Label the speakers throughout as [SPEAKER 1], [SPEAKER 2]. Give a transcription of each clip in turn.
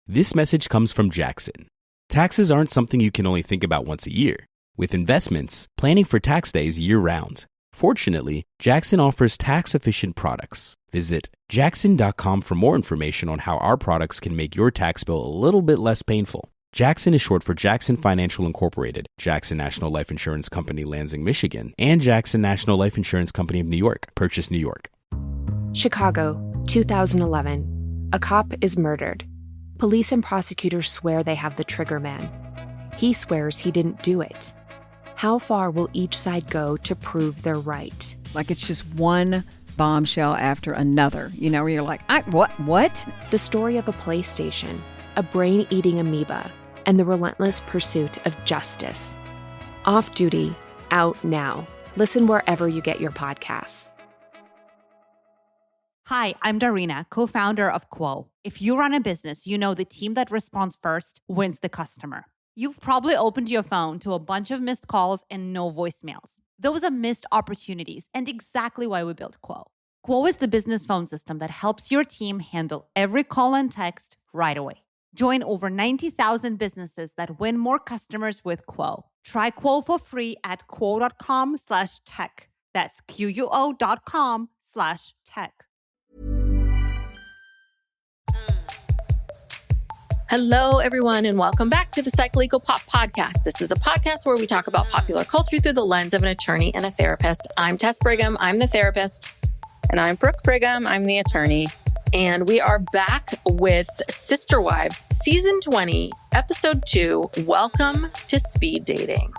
[SPEAKER 1] This message comes from Jackson. Taxes aren't something you can only think about once a year. With investments, planning for tax day is year-round. Fortunately, Jackson offers tax-efficient products. Visit jackson.com for more information on how our products can make your tax bill a little bit less painful. Jackson is short for Jackson Financial Incorporated, Jackson National Life Insurance Company, Lansing, Michigan, and Jackson National Life Insurance Company of New York, Purchase, New York.
[SPEAKER 2] Chicago, 2011. A cop is murdered. Police and prosecutors swear they have the trigger man. He swears he didn't do it. How far will each side go to prove they're right?
[SPEAKER 3] Like it's just one bombshell after another, where you're like, what?
[SPEAKER 2] The story of a PlayStation, a brain-eating amoeba, and the relentless pursuit of justice. Off Duty, out now. Listen wherever you get your podcasts.
[SPEAKER 4] Hi, I'm Darina, co-founder of Quo. If you run a business, you know the team that responds first wins the customer. You've probably opened your phone to a bunch of missed calls and no voicemails. Those are missed opportunities and exactly why we built Quo. Quo is the business phone system that helps your team handle every call and text right away. Join over 90,000 businesses that win more customers with Quo. Try Quo for free at quo.com/tech. That's quo.com/tech.
[SPEAKER 5] Hello, everyone, and welcome back to the Psycholegal Pop Podcast. This is a podcast where we talk about popular culture through the lens of an attorney and a therapist. I'm Tess Brigham. I'm the therapist.
[SPEAKER 6] And I'm Brooke Brigham. I'm the attorney.
[SPEAKER 5] And we are back with Sister Wives, Season 20, Episode 2, Welcome to Speed Dating.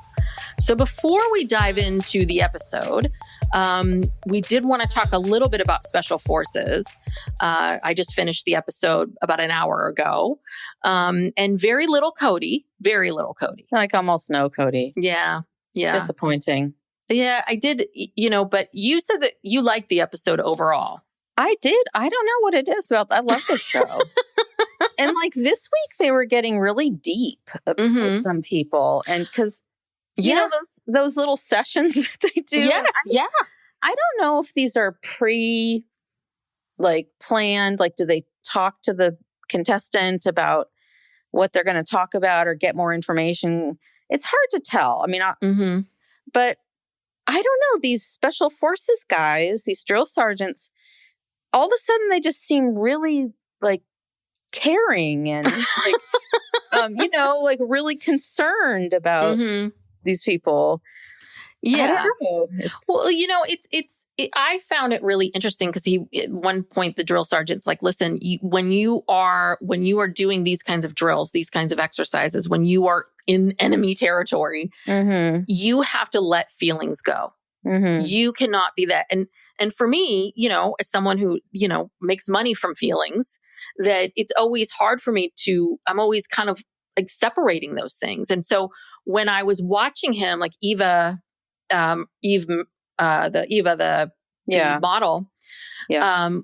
[SPEAKER 5] So before we dive into the episode, we did want to talk a little bit about Special Forces. I just finished the episode about an hour ago. And very little Kody.
[SPEAKER 6] Like almost no Kody.
[SPEAKER 5] Yeah.
[SPEAKER 6] Disappointing.
[SPEAKER 5] Yeah, I did, but you said that you liked the episode overall.
[SPEAKER 6] I did. I don't know what it is about. I love this show. And like this week, they were getting really deep with some people. And because, you know, those little sessions that they do.
[SPEAKER 5] Yes,
[SPEAKER 6] I don't know if these are planned. Like, do they talk to the contestant about what they're going to talk about or get more information? It's hard to tell. I mean, but I don't know. These special forces guys, these drill sergeants, all of a sudden they just seem really like caring and like really concerned about these people.
[SPEAKER 5] Yeah.
[SPEAKER 6] I don't know.
[SPEAKER 5] Well, I found it really interesting because at one point the drill sergeant's like, listen, when you are doing these kinds of drills, these kinds of exercises, when you are in enemy territory, you have to let feelings go. You cannot be that. And for me, as someone who, makes money from feelings, that it's always hard for me I'm always kind of like separating those things. And so when I was watching him, like the model,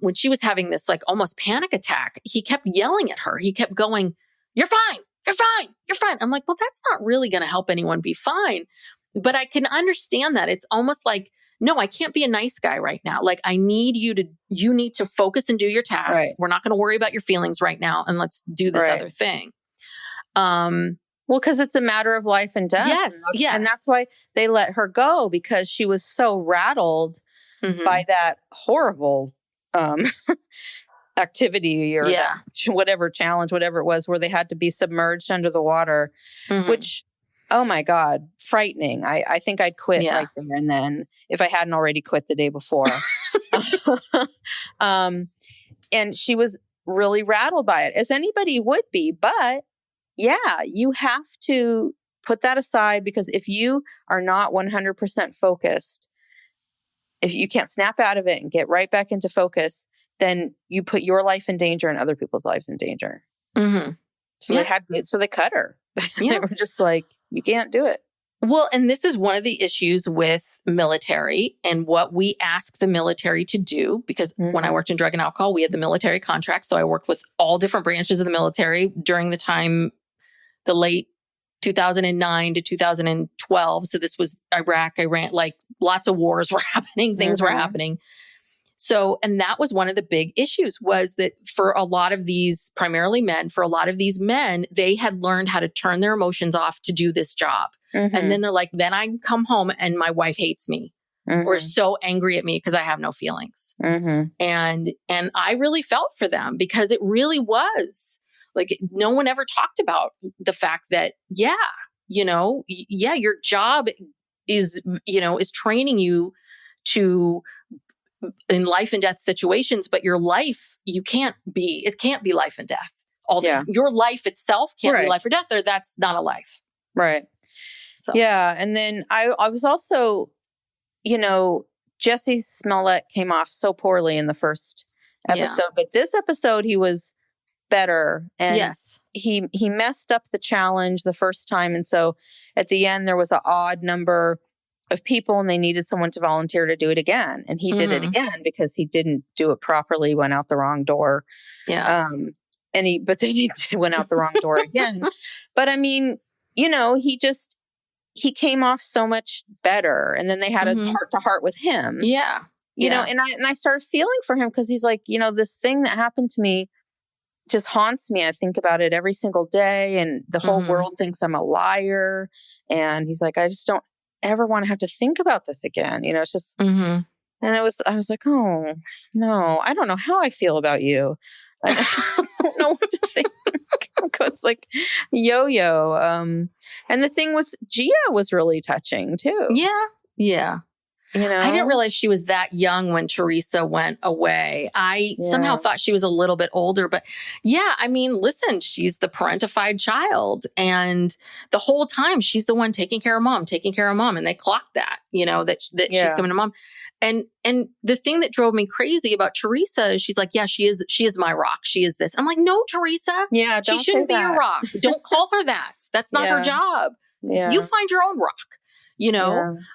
[SPEAKER 5] when she was having this like almost panic attack, he kept yelling at her. He kept going, "You're fine. You're fine. You're fine." I'm like, well, that's not really going to help anyone be fine. But I can understand that. It's almost like, no, I can't be a nice guy right now. Like you need to focus and do your task. Right. We're not going to worry about your feelings right now. And let's do this other thing.
[SPEAKER 6] Well, because it's a matter of life and death.
[SPEAKER 5] Yes.
[SPEAKER 6] And that's why they let her go, because she was so rattled by that horrible activity or that, whatever challenge, whatever it was, where they had to be submerged under the water, which, oh my God, frightening. I think I'd quit right there and then if I hadn't already quit the day before. And she was really rattled by it, as anybody would be. But yeah, you have to put that aside, because if you are not 100% focused, if you can't snap out of it and get right back into focus, then you put your life in danger and other people's lives in danger. So they cut her. They were just like, you can't do it.
[SPEAKER 5] Well, and this is one of the issues with military and what we ask the military to do, because when I worked in drug and alcohol, we had the military contract. So I worked with all different branches of the military during the time, the late 2009 to 2012. So this was Iraq, Iran, like lots of wars were happening, things were happening. So, and that was one of the big issues, was that for a lot of these, primarily men, for a lot of these men, they had learned how to turn their emotions off to do this job.
[SPEAKER 6] Mm-hmm.
[SPEAKER 5] And then they're like, then I come home and my wife hates me or is so angry at me because I have no feelings.
[SPEAKER 6] Mm-hmm.
[SPEAKER 5] And I really felt for them, because it really was like, no one ever talked about the fact that, your job is training you to, in life and death situations, but your life, it can't be life and death all the time. Your life itself can't be life or death, or that's not a life.
[SPEAKER 6] Right. So. Yeah. And then I was also, Jesse Smollett came off so poorly in the first episode, but this episode he was better, and he messed up the challenge the first time. And so at the end, there was an odd number of people and they needed someone to volunteer to do it again. And he did it again because he didn't do it properly, went out the wrong door.
[SPEAKER 5] Yeah.
[SPEAKER 6] But then he went out the wrong door again. But I mean, he came off so much better. And then they had a heart to heart with him.
[SPEAKER 5] Yeah.
[SPEAKER 6] And I started feeling for him, because he's like, this thing that happened to me just haunts me. I think about it every single day, and the whole world thinks I'm a liar. And he's like, I just don't ever want to have to think about this again. It's just, and I was like, oh no, I don't know how I feel about you. I don't know what to think. It's like yo-yo. And the thing with Gia was really touching too.
[SPEAKER 5] Yeah. I didn't realize she was that young when Teresa went away. I somehow thought she was a little bit older, but listen, she's the parentified child. And the whole time she's the one taking care of mom. And they clocked that, that she's coming to mom. And the thing that drove me crazy about Teresa is she's like, she is my rock. She is this. I'm like, no, Teresa.
[SPEAKER 6] Yeah.
[SPEAKER 5] She shouldn't be your rock. Don't call her that. That's not her job.
[SPEAKER 6] Yeah.
[SPEAKER 5] You find your own rock,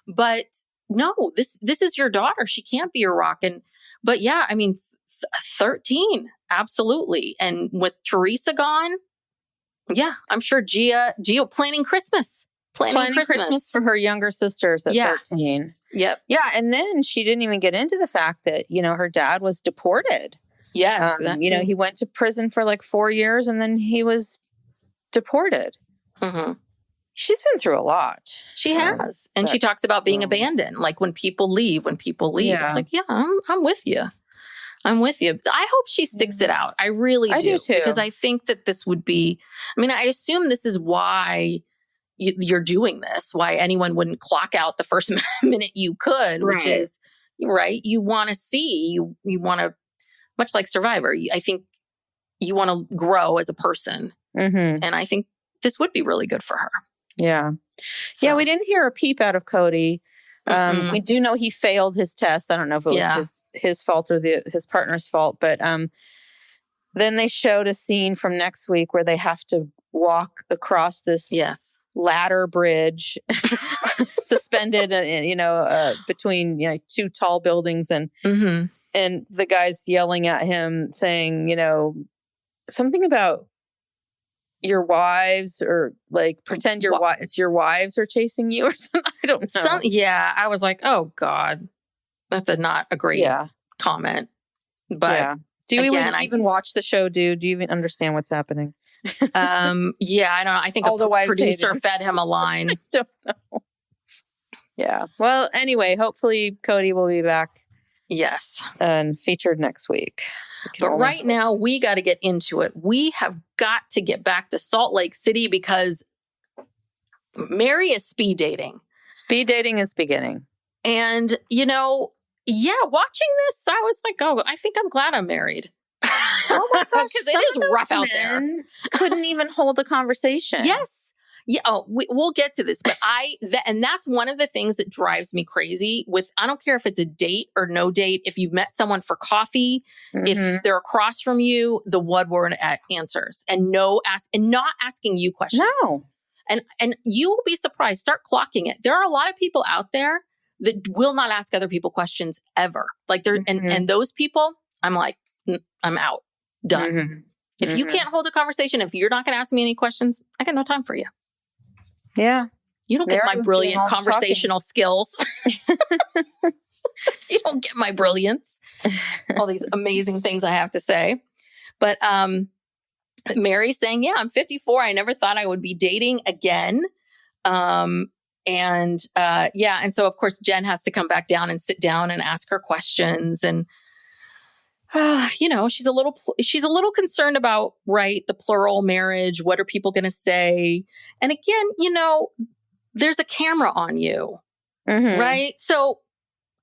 [SPEAKER 5] but no, this is your daughter. She can't be your rock. 13, absolutely. And with Teresa gone, I'm sure Gia planning Christmas
[SPEAKER 6] for her younger sisters at 13.
[SPEAKER 5] Yep.
[SPEAKER 6] Yeah. And then she didn't even get into the fact that, her dad was deported.
[SPEAKER 5] Yes.
[SPEAKER 6] He went to prison for like 4 years and then he was deported. Mm-hmm. She's been through a lot.
[SPEAKER 5] She has. And she talks about being abandoned. Like when people leave. It's like, I'm with you. I hope she sticks it out. I really do.
[SPEAKER 6] I do too.
[SPEAKER 5] Because I think that this would be, I assume this is why you're doing this, why anyone wouldn't clock out the first minute you could, which is, you want to see, you want to, much like Survivor, I think you want to grow as a person. Mm-hmm. And I think this would be really good for her.
[SPEAKER 6] Yeah. So. Yeah, we didn't hear a peep out of Kody. We do know he failed his test. I don't know if it was his fault or his partner's fault. But then they showed a scene from next week where they have to walk across this ladder bridge suspended, between, two tall buildings. And the guy's yelling at him saying, something about your wives, or like pretend your wives are chasing you or something. I don't know.
[SPEAKER 5] I was like, oh God, that's not a great comment. But
[SPEAKER 6] do you even watch the show? Do you even understand what's happening?
[SPEAKER 5] I don't know. I think a producer fed him a line.
[SPEAKER 6] I don't know. Yeah. Well, anyway, hopefully Kody will be back.
[SPEAKER 5] Yes.
[SPEAKER 6] And featured next week.
[SPEAKER 5] But right now, we got to get into it. We have got to get back to Salt Lake City because Meri is speed dating.
[SPEAKER 6] Speed dating is beginning.
[SPEAKER 5] And, watching this, I was like, oh, I think I'm glad I'm married.
[SPEAKER 6] Oh my gosh.
[SPEAKER 5] Because it is rough out there.
[SPEAKER 6] Couldn't even hold a conversation.
[SPEAKER 5] Yes. Yeah. Oh, we'll get to this, but and that's one of the things that drives me crazy with, I don't care if it's a date or no date. If you've met someone for coffee, if they're across from you, the one word answers and not asking you questions.
[SPEAKER 6] No.
[SPEAKER 5] And you will be surprised. Start clocking it. There are a lot of people out there that will not ask other people questions ever. Like and those people, I'm like, I'm out. Done. Mm-hmm. If you can't hold a conversation, if you're not going to ask me any questions, I got no time for you.
[SPEAKER 6] Yeah.
[SPEAKER 5] You don't get my brilliant conversational skills. You don't get my brilliance. All these amazing things I have to say. But Meri's saying, yeah, I'm 54. I never thought I would be dating again. And so of course Jen has to come back down and sit down and ask her questions. And she's a little concerned about, right, the plural marriage. What are people going to say? And again, there's a camera on you, right? So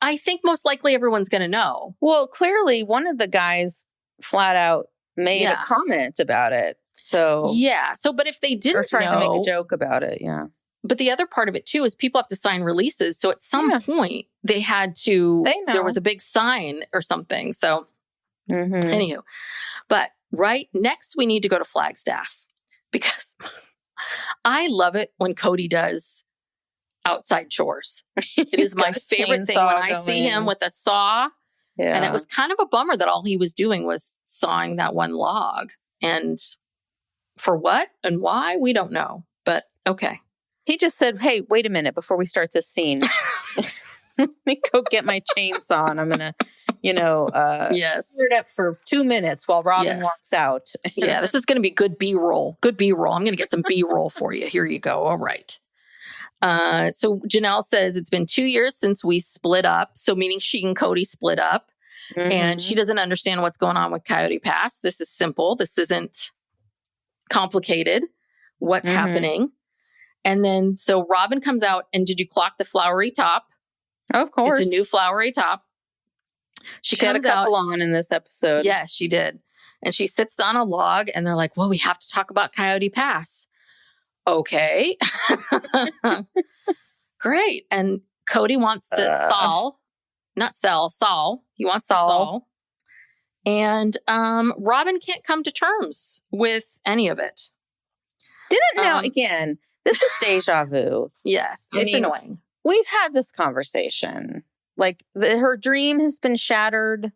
[SPEAKER 5] I think most likely everyone's going to know.
[SPEAKER 6] Well, clearly one of the guys flat out made a comment about it. So
[SPEAKER 5] yeah. So, but if they didn't
[SPEAKER 6] or tried to make a joke about it, yeah.
[SPEAKER 5] But the other part of it too is people have to sign releases. So at some point they had to. There was a big sign or something. So. Anywho, but right next we need to go to Flagstaff because I love it when Kody does outside chores. It is my favorite thing when I see him with a saw. Yeah. And it was kind of a bummer that all he was doing was sawing that one log. And for what and why, we don't know. But okay.
[SPEAKER 6] He just said, hey, wait a minute before we start this scene. Let me go get my chainsaw and I'm going to, clear it up for 2 minutes while Robyn walks out.
[SPEAKER 5] Yeah, this is going to be good B-roll. Good B-roll. I'm going to get some B-roll for you. Here you go. All right. So Janelle says it's been 2 years since we split up. So meaning she and Kody split up. And she doesn't understand what's going on with Coyote Pass. This is simple. This isn't complicated. What's happening? And then so Robyn comes out and did you clock the flowery top?
[SPEAKER 6] Of course.
[SPEAKER 5] It's a new flowery top. She
[SPEAKER 6] had a couple on in this episode.
[SPEAKER 5] Yeah, she did. And she sits on a log and they're like, well, we have to talk about Coyote Pass. Okay. Great. And Kody wants to Saul. He wants Saul. And Robyn can't come to terms with any her
[SPEAKER 6] again, this is deja vu.
[SPEAKER 5] Yes, it's annoying.
[SPEAKER 6] We've had this conversation. Like her dream has been shattered,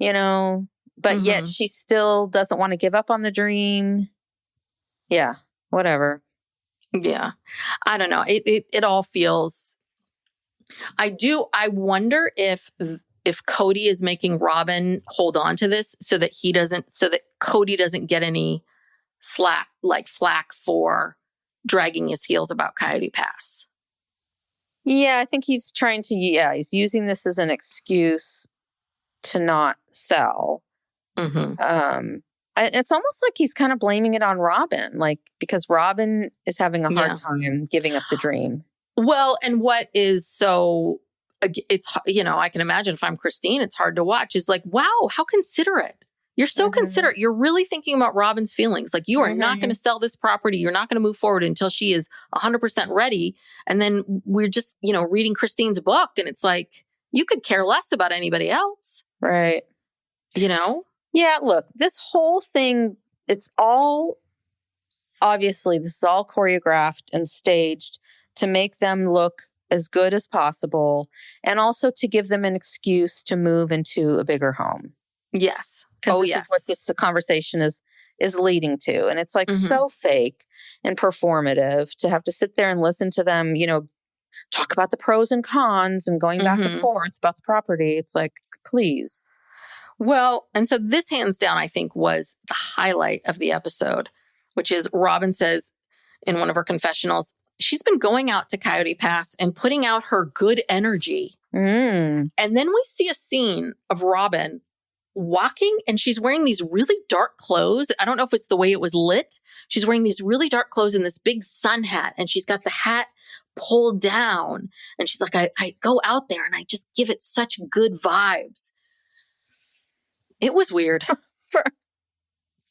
[SPEAKER 6] but yet she still doesn't want to give up on the dream. Yeah, whatever.
[SPEAKER 5] Yeah. I don't know. It all feels, I wonder if Kody is making Robyn hold on to this so that Kody doesn't get any flack for dragging his heels about Coyote Pass.
[SPEAKER 6] Yeah, I think he's trying to, he's using this as an excuse to not sell. It's almost like he's kind of blaming it on Robyn, because Robyn is having a hard time giving up the dream.
[SPEAKER 5] Well, and what is so, it's, I can imagine if I'm Christine, it's hard to watch, is like, wow, how considerate. You're so considerate. You're really thinking about Robyn's feelings. Like you are not going to sell this property. You're not going to move forward until she is 100% ready. And then we're just, reading Christine's book and it's like, you could care less about anybody else.
[SPEAKER 6] Right.
[SPEAKER 5] Yeah,
[SPEAKER 6] look, this whole thing, this is all choreographed and staged to make them look as good as possible. And also to give them an excuse to move into a bigger home.
[SPEAKER 5] Yes.
[SPEAKER 6] Because this is what the conversation is leading to. And it's so fake and performative to have to sit there and listen to them, talk about the pros and cons and going back and forth about the property. It's like, please.
[SPEAKER 5] Well, and so this hands down, I think, was the highlight of the episode, which is Robyn says in one of her confessionals, she's been going out to Coyote Pass and putting out her good energy. And then we see a scene of Robyn walking and she's wearing these really dark clothes. I don't know if it's the way it was lit. She's wearing these really dark clothes and this big sun hat and she's got the hat pulled down. And she's like, I go out there and I just give it such good vibes. It was weird.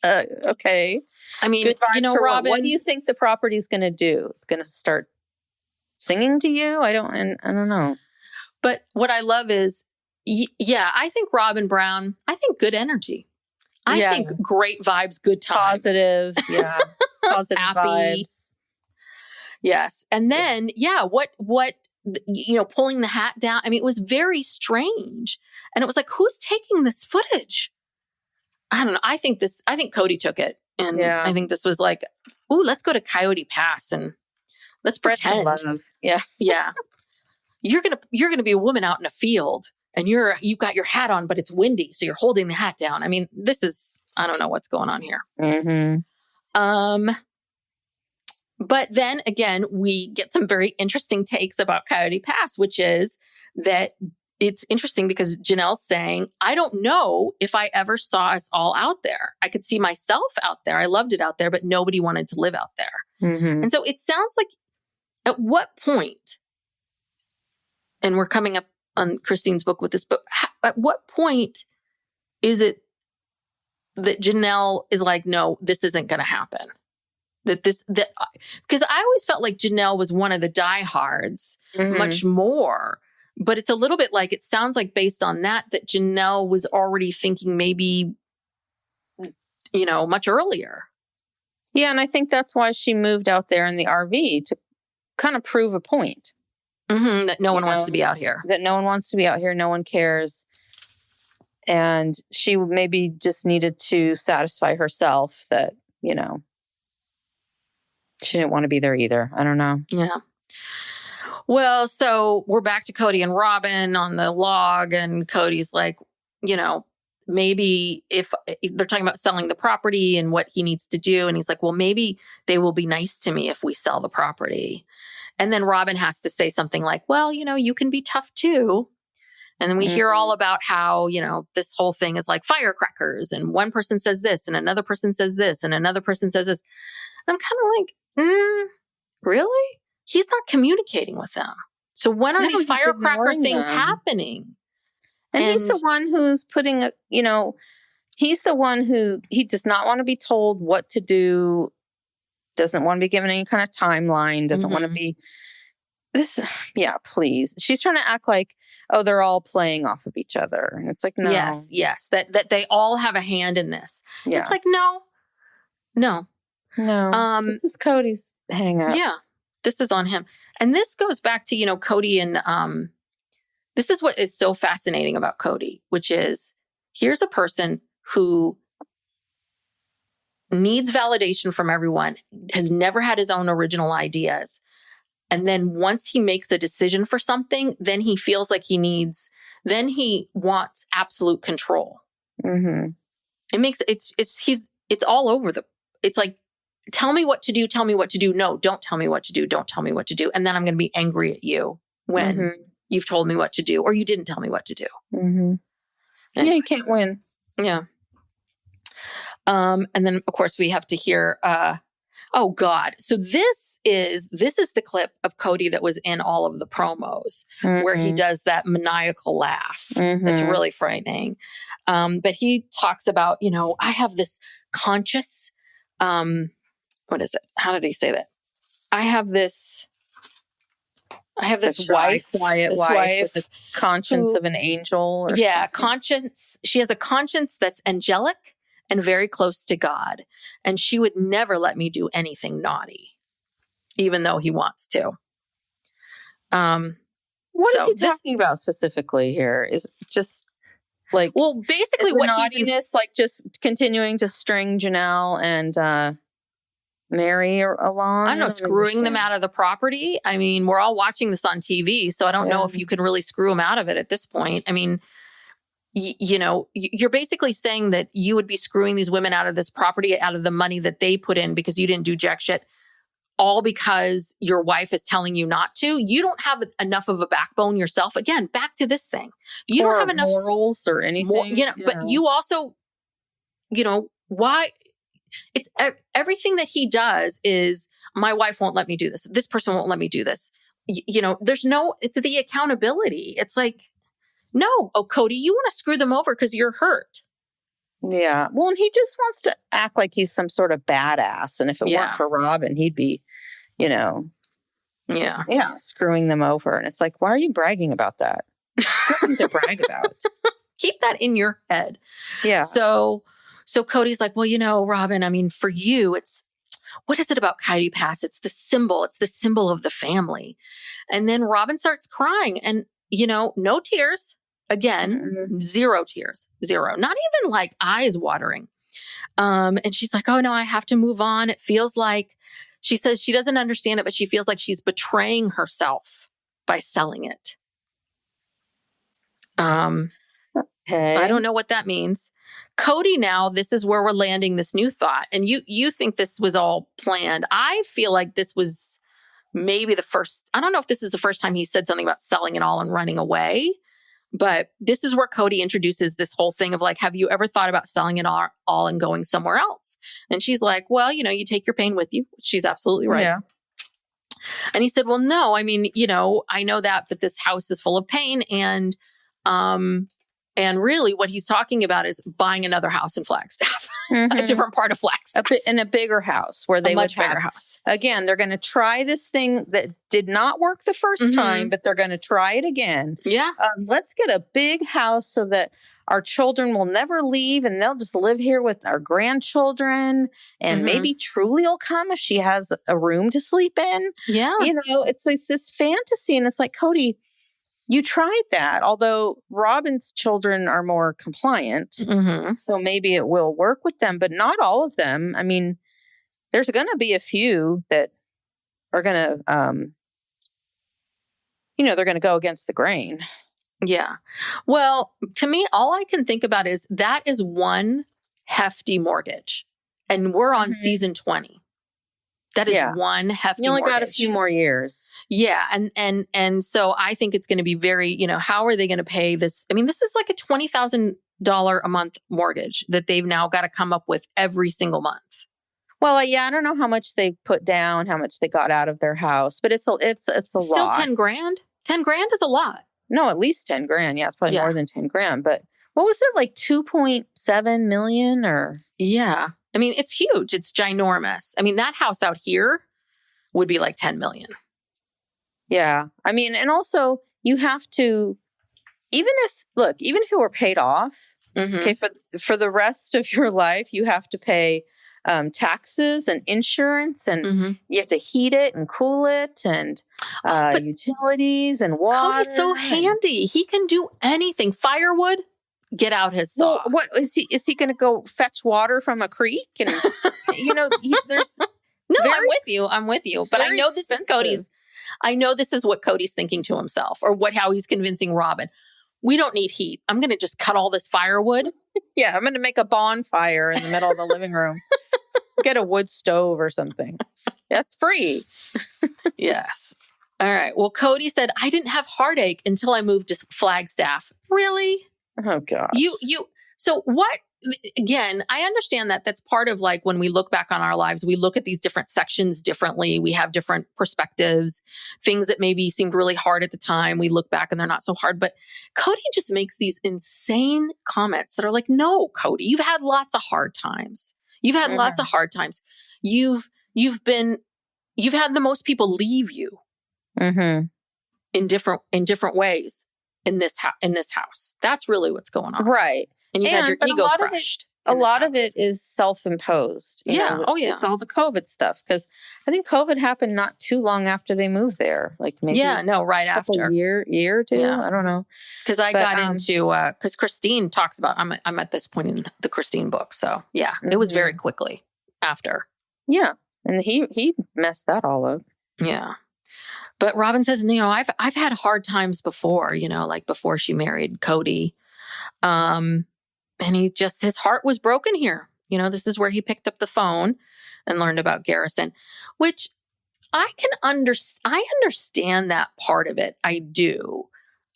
[SPEAKER 6] Okay.
[SPEAKER 5] I mean,
[SPEAKER 6] good vibes for
[SPEAKER 5] Robyn,
[SPEAKER 6] what do you think the property is going to do? It's going to start singing to you? I don't know.
[SPEAKER 5] But what I love is, I think Robyn Brown, I think good energy. I think great vibes, good time.
[SPEAKER 6] Positive. Yeah. Positive
[SPEAKER 5] happy
[SPEAKER 6] vibes.
[SPEAKER 5] Yes. And then, what, pulling the hat down. I mean, it was very strange. And it was like, who's taking this footage? I don't know. I think Kody took it. And I think this was like, ooh, let's go to Coyote Pass and let's pretend.
[SPEAKER 6] Yeah.
[SPEAKER 5] Yeah. you're gonna be a woman out in a field and you've got your hat on, but it's windy, so you're holding the hat down. I mean, I don't know what's going on here.
[SPEAKER 6] Mm-hmm.
[SPEAKER 5] But then again, we get some very interesting takes about Coyote Pass, which is that it's interesting because Janelle's saying, I don't know if I ever saw us all out there. I could see myself out there. I loved it out there, but nobody wanted to live out there.
[SPEAKER 6] Mm-hmm.
[SPEAKER 5] And so it sounds like at what point, and we're coming up on Christine's book with this, but at what point is it that Janelle is like, no, this isn't going to happen? Because I always felt like Janelle was one of the diehards much more. But it's a little bit like, it sounds like based on that Janelle was already thinking maybe, much earlier.
[SPEAKER 6] Yeah. And I think that's why she moved out there in the RV to kind of prove a point.
[SPEAKER 5] That no one wants to be out here.
[SPEAKER 6] That no one wants to be out here. No one cares. And she maybe just needed to satisfy herself that, she didn't want to be there either. I don't know.
[SPEAKER 5] Yeah. Well, so we're back to Kody and Robyn on the log, and Cody's like, maybe if they're talking about selling the property and what he needs to do. And he's like, well, maybe they will be nice to me if we sell the property. And then Robyn has to say something like, well, you can be tough too. And then we hear all about how, this whole thing is like firecrackers, and one person says this and another person says this and another person says this. I'm kind of like, really? He's not communicating with them. So when are these firecracker things happening?
[SPEAKER 6] And he's the one who's putting he's the one who, he does not want to be told what to do, doesn't want to be given any kind of timeline, doesn't want to be please. She's trying to act like, oh, they're all playing off of each other. And it's like, no.
[SPEAKER 5] Yes. That they all have a hand in this. Yeah. It's like, no.
[SPEAKER 6] This is Cody's hang up.
[SPEAKER 5] Yeah. This is on him. And this goes back to, Kody and this is what is so fascinating about Kody, which is here's a person who needs validation from everyone, has never had his own original ideas. And then once he makes a decision for something, then he feels like then he wants absolute control.
[SPEAKER 6] Mm-hmm.
[SPEAKER 5] It's all over it's like, tell me what to do. Tell me what to do. No, don't tell me what to do. Don't tell me what to do. And then I'm going to be angry at you when you've told me what to do, or you didn't tell me what to do.
[SPEAKER 6] Mm-hmm. Anyway. Yeah, you can't win.
[SPEAKER 5] Yeah. And then of course we have to hear, oh God. So this is the clip of Kody that was in all of the promos where he does that maniacal laugh. That's really frightening. But he talks about, I have this conscious, what is it? How did he say that? I have this wife,
[SPEAKER 6] quiet wife with the conscience of an angel.
[SPEAKER 5] Conscience. She has a conscience that's angelic and very close to God. And she would never let me do anything naughty, even though he wants to.
[SPEAKER 6] What is he talking about specifically here? Is it just like,
[SPEAKER 5] well, basically what
[SPEAKER 6] naughtiness, like just continuing to string Janelle and Meri along?
[SPEAKER 5] I don't know, screwing them out of the property. I mean, we're all watching this on TV, so I don't know if you can really screw them out of it at this point. I mean, you're basically saying that you would be screwing these women out of this property, out of the money that they put in because you didn't do jack shit, all because your wife is telling you not to. You don't have enough of a backbone yourself. Again, back to this thing. You don't have enough
[SPEAKER 6] morals or anything.
[SPEAKER 5] But you also, why? It's everything that he does is, my wife won't let me do this. This person won't let me do this. It's the accountability. It's like, no, Kody, you want to screw them over because you're hurt.
[SPEAKER 6] Yeah. Well, and he just wants to act like he's some sort of badass. And if it weren't for Robyn, he'd be, screwing them over. And it's like, why are you bragging about that? It's nothing to brag about.
[SPEAKER 5] Keep that in your head.
[SPEAKER 6] Yeah.
[SPEAKER 5] So Cody's like, well, Robyn, I mean, for you, what is it about Coyote Pass? It's the symbol of the family. And then Robyn starts crying and, no tears. Again, zero tears, zero, not even like eyes watering. And she's like, oh no, I have to move on. It feels like, she says she doesn't understand it, but she feels like she's betraying herself by selling it.
[SPEAKER 6] Okay.
[SPEAKER 5] I don't know what that means. Kody, now this is where we're landing this new thought. And you think this was all planned. I feel like this was maybe the first, I don't know if this is the first time he said something about selling it all and running away, but this is where Kody introduces this whole thing of like, have you ever thought about selling it all and going somewhere else? And she's like, well, you take your pain with you. She's absolutely right.
[SPEAKER 6] Yeah.
[SPEAKER 5] And he said, well, no, I mean, I know that, but this house is full of pain. And really what he's talking about is buying another house in Flagstaff, a different part of Flagstaff.
[SPEAKER 6] In a bigger house where they
[SPEAKER 5] much
[SPEAKER 6] would
[SPEAKER 5] bigger
[SPEAKER 6] have,
[SPEAKER 5] house.
[SPEAKER 6] Again, they're going to try this thing that did not work the first time, but they're going to try it again.
[SPEAKER 5] Yeah.
[SPEAKER 6] Let's get a big house so that our children will never leave and they'll just live here with our grandchildren. And maybe Truly will come if she has a room to sleep in.
[SPEAKER 5] Yeah.
[SPEAKER 6] It's like this fantasy. And it's like, Kody, you tried that, although Robyn's children are more compliant. So maybe it will work with them, but not all of them. I mean, there's going to be a few that are going to, they're going to go against the grain.
[SPEAKER 5] Yeah. Well, to me, all I can think about is that is one hefty mortgage. And we're on season 20. That is one hefty mortgage.
[SPEAKER 6] You only got a few more years.
[SPEAKER 5] Yeah. And so I think it's going to be very, how are they going to pay this? I mean, this is like a $20,000 a month mortgage that they've now got to come up with every single month.
[SPEAKER 6] Well, I don't know how much they put down, how much they got out of their house, but it's a lot.
[SPEAKER 5] Still 10 grand? 10 grand is a lot.
[SPEAKER 6] No, at least 10 grand. Yeah, it's probably more than 10 grand. But what was it, like 2.7 million or?
[SPEAKER 5] Yeah. I mean, it's huge. It's ginormous. I mean, that house out here would be like 10 million.
[SPEAKER 6] Yeah. I mean, and also you have to, even if it were paid off, okay, for the rest of your life, you have to pay taxes and insurance, and you have to heat it and cool it, and utilities and water.
[SPEAKER 5] Cody's so handy. He can do anything. Firewood, get out his saw.
[SPEAKER 6] Well, what is he? Is he going to go fetch water from a creek? And there's.
[SPEAKER 5] No, I'm with you. But I know this is Cody's. I know this is what Cody's thinking to himself, or how he's convincing Robyn. We don't need heat. I'm going to just cut all this firewood.
[SPEAKER 6] Yeah, I'm going to make a bonfire in the middle of the living room. Get a wood stove or something. That's free.
[SPEAKER 5] Yes. All right. Well, Kody said, I didn't have heartache until I moved to Flagstaff. Really?
[SPEAKER 6] Oh, gosh.
[SPEAKER 5] So what, again, I understand that that's part of like when we look back on our lives, we look at these different sections differently. We have different perspectives, things that maybe seemed really hard at the time. We look back and they're not so hard. But Kody just makes these insane comments that are like, no, Kody, you've had lots of hard times. You've had lots of hard times. You've had the most people leave you in different ways in this house. That's really what's going on.
[SPEAKER 6] Right.
[SPEAKER 5] And you had your ego crushed.
[SPEAKER 6] A lot of it is self-imposed. It's all the COVID stuff. Because I think COVID happened not too long after they moved there. Like maybe
[SPEAKER 5] right after.
[SPEAKER 6] A year or two. Yeah. I don't know.
[SPEAKER 5] Because I got into, because Christine talks about, I'm at this point in the Christine book. So yeah, it was very quickly after.
[SPEAKER 6] Yeah. And he messed that all up.
[SPEAKER 5] Yeah. But Robyn says, I've had hard times before, like before she married Kody. And his heart was broken here. This is where he picked up the phone and learned about Garrison, which I understand that part of it. I do.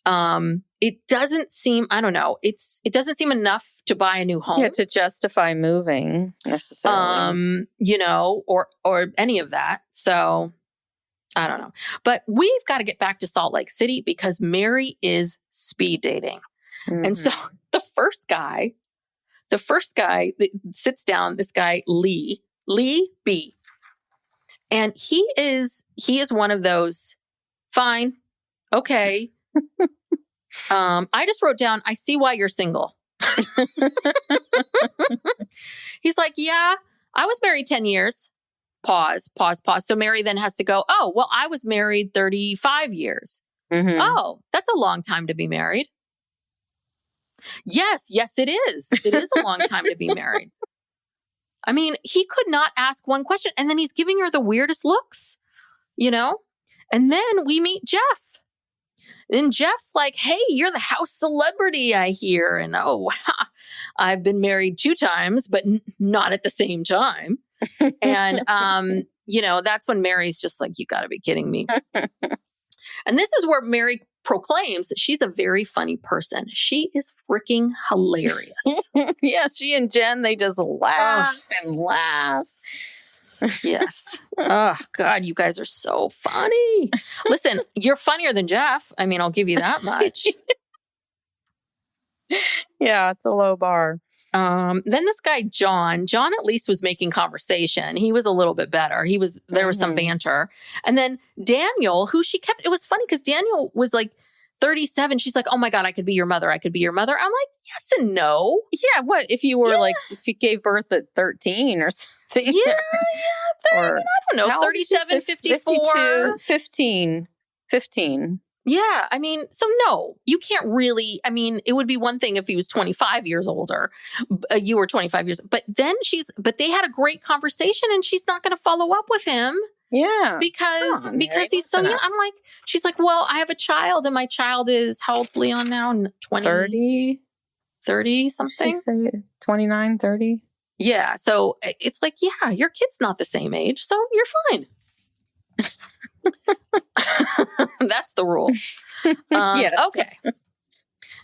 [SPEAKER 5] It doesn't seem, I don't know. It doesn't seem enough to buy a new home.
[SPEAKER 6] Yeah, to justify moving necessarily.
[SPEAKER 5] Or any of that. So I don't know. But we've got to get back to Salt Lake City because Meri is speed dating. And so the first guy that sits down, this guy, Lee B. And he is one of those, fine, okay. I just wrote down, I see why you're single. He's like, yeah, I was married 10 years. Pause. So Meri then has to go, oh, well, I was married 35 years. Oh, that's a long time to be married. Yes, it is. It is a long time to be married. I mean, he could not ask one question. And then he's giving her the weirdest looks, And then we meet Jeff. then Jeff's like, hey, you're the house celebrity, I hear. And I've been married 2 times, but not at the same time. And, that's when Meri's just like, you got to be kidding me. And this is where Meri proclaims that she's a very funny person. She is freaking hilarious.
[SPEAKER 6] Yeah, she and Jen, they just laugh and laugh.
[SPEAKER 5] Yes. Oh, God, you guys are so funny. Listen, you're funnier than Jeff. I mean, I'll give you that much.
[SPEAKER 6] Yeah, it's a low bar.
[SPEAKER 5] Then this guy, John at least was making conversation. He was a little bit better. There was some banter. And then Daniel, who she kept, it was funny because Daniel was like 37. She's like, oh my God, I could be your mother. I could be your mother. I'm like, yes and no.
[SPEAKER 6] Yeah. What if you were if you gave birth at 13 or something?
[SPEAKER 5] Yeah. 30,
[SPEAKER 6] or
[SPEAKER 5] I don't know, 37, 54.
[SPEAKER 6] 15.
[SPEAKER 5] Yeah. I mean, so no, you can't really, it would be one thing if he was 25 years older, you were 25 years, but they had a great conversation and she's not going to follow up with him.
[SPEAKER 6] Yeah.
[SPEAKER 5] Because he's so young. I'm like, she's like, well, I have a child and my child is, how old's Leon now? 20? 30 something?
[SPEAKER 6] 29, 30.
[SPEAKER 5] Yeah. So it's like, yeah, your kid's not the same age. So you're fine. That's the rule.
[SPEAKER 6] Yes.
[SPEAKER 5] Okay.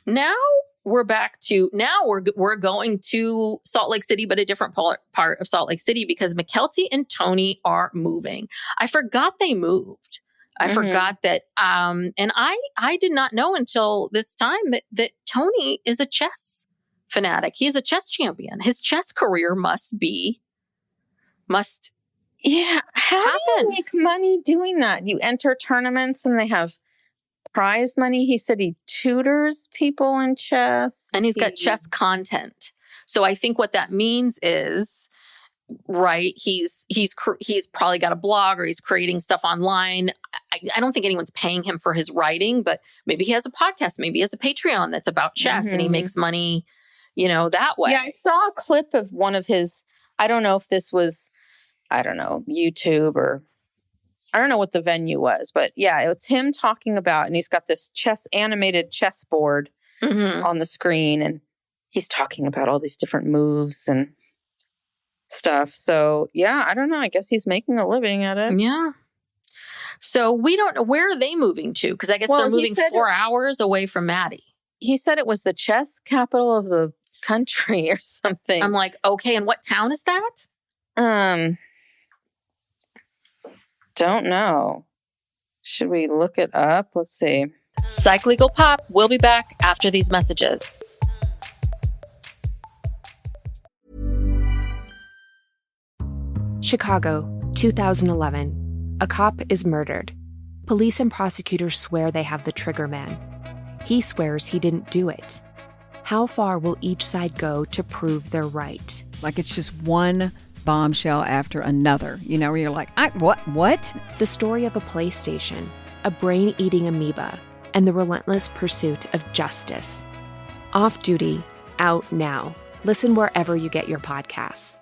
[SPEAKER 5] Now we're going to Salt Lake City, but a different part of Salt Lake City because Mykelti and Tony are moving. I forgot they moved. I forgot that. And I did not know until this time that Tony is a chess fanatic. He is a chess champion. His chess career must.
[SPEAKER 6] Yeah. How do you make money doing that? You enter tournaments and they have prize money. He said he tutors people in chess.
[SPEAKER 5] And he's got chess content. So I think what that means is, right, he's probably got a blog or he's creating stuff online. I don't think anyone's paying him for his writing, but maybe he has a podcast. Maybe he has a Patreon that's about chess and he makes money, that way.
[SPEAKER 6] Yeah, I saw a clip of one of his, I don't know if this was, YouTube or I don't know what the venue was, but yeah, it's him talking about, and he's got this animated chessboard on the screen, and he's talking about all these different moves and stuff. So yeah, I don't know. I guess he's making a living at it.
[SPEAKER 5] Yeah. So we don't know, where are they moving to? Because I guess they're moving 4 hours away from Maddie.
[SPEAKER 6] He said it was the chess capital of the country or something.
[SPEAKER 5] I'm like, okay, and what town is that?
[SPEAKER 6] Don't know. Should we look it up? Let's see.
[SPEAKER 5] Psych Legal Pop. We'll be back after these messages.
[SPEAKER 2] Chicago, 2011. A cop is murdered. Police and prosecutors swear they have the trigger man. He swears he didn't do it. How far will each side go to prove they're right?
[SPEAKER 3] Like it's just one bombshell after another, where you're like, what?
[SPEAKER 2] The story of a PlayStation, a brain-eating amoeba, and the relentless pursuit of justice. Off Duty, out now. Listen wherever you get your podcasts.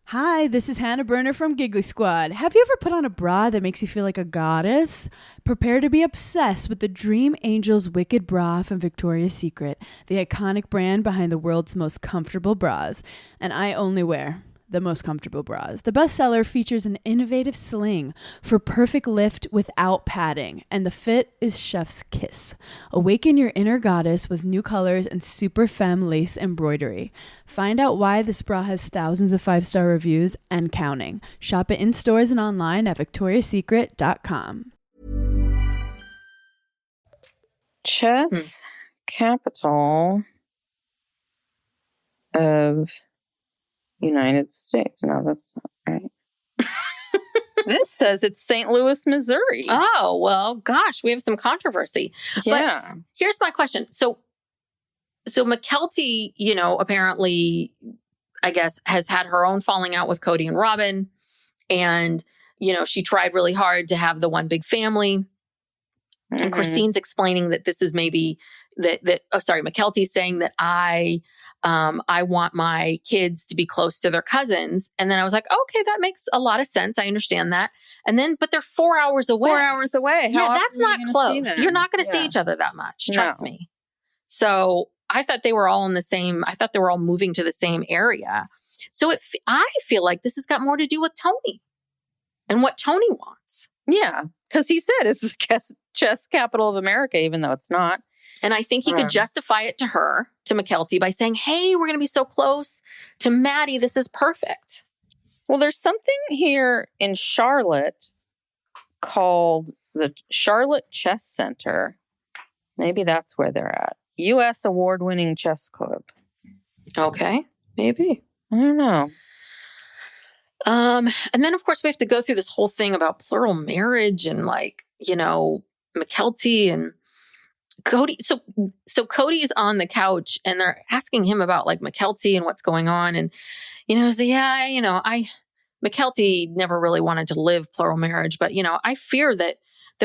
[SPEAKER 7] Hi, this is Hannah Berner from Giggly Squad. Have you ever put on a bra that makes you feel like a goddess? Prepare to be obsessed with the Dream Angels Wicked Bra from Victoria's Secret, the iconic brand behind the world's most comfortable bras. And I only wear the most comfortable bras. The bestseller features an innovative sling for perfect lift without padding, and the fit is chef's kiss. Awaken your inner goddess with new colors and super femme lace embroidery. Find out why this bra has thousands of 5-star reviews and counting. Shop it in stores and online at victoriassecret.com.
[SPEAKER 6] Chess capital of United States. No, that's not right. This says it's St. Louis, Missouri.
[SPEAKER 5] Oh, well, gosh, we have some controversy.
[SPEAKER 6] Yeah.
[SPEAKER 5] But here's my question. So Mykelti, apparently, I guess, has had her own falling out with Kody and Robyn. And, she tried really hard to have the one big family. And Christine's explaining that this is maybe, Mykelti's saying that I want my kids to be close to their cousins. And then I was like, okay, that makes a lot of sense. I understand that. And then, but they're 4 hours away.
[SPEAKER 6] 4 hours away.
[SPEAKER 5] Yeah, that's not close. You're not going to see each other that much. Trust me. So I thought they were all I thought they were all moving to the same area. So I feel like this has got more to do with Tony and what Tony wants.
[SPEAKER 6] Yeah. Because he said it's the chess capital of America, even though it's not.
[SPEAKER 5] And I think he could justify it to her, to Mykelti, by saying, hey, we're going to be so close to Maddie. This is perfect.
[SPEAKER 6] Well, there's something here in Charlotte called the Charlotte Chess Center. Maybe that's where they're at. U.S. award-winning chess club.
[SPEAKER 5] Okay, maybe.
[SPEAKER 6] I don't know.
[SPEAKER 5] And then, of course, we have to go through this whole thing about plural marriage and, Mykelti and Kody. So Kody is on the couch and they're asking him about Mykelti and what's going on. And, Mykelti never really wanted to live plural marriage, but, I fear that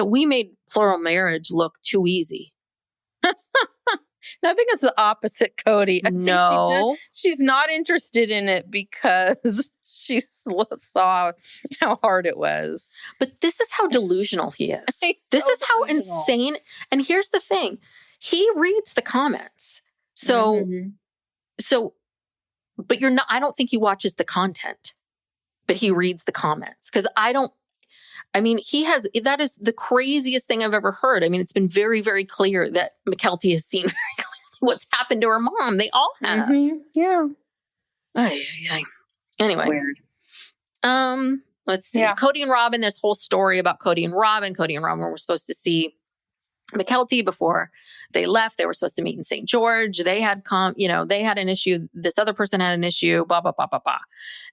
[SPEAKER 5] we made plural marriage look too easy.
[SPEAKER 6] No, I think it's the opposite, Kody. I
[SPEAKER 5] think
[SPEAKER 6] she's not interested in it because she saw how hard it was.
[SPEAKER 5] But this is how delusional he is. This is how insane. And here's the thing. He reads the comments. So, but I don't think he watches the content, but he reads the comments. Because that is the craziest thing I've ever heard. I mean, it's been very, very clear that Mykelti has seen very clearly what's happened to her mom. They all have.
[SPEAKER 6] Yeah.
[SPEAKER 5] Anyway.
[SPEAKER 6] Weird.
[SPEAKER 5] Let's see.
[SPEAKER 6] Yeah.
[SPEAKER 5] Kody and Robyn, there's a whole story about Kody and Robyn. Kody and Robyn were supposed to see Mykelti before they left. They were supposed to meet in St. George. They had they had an issue. This other person had an issue, blah, blah, blah, blah, blah.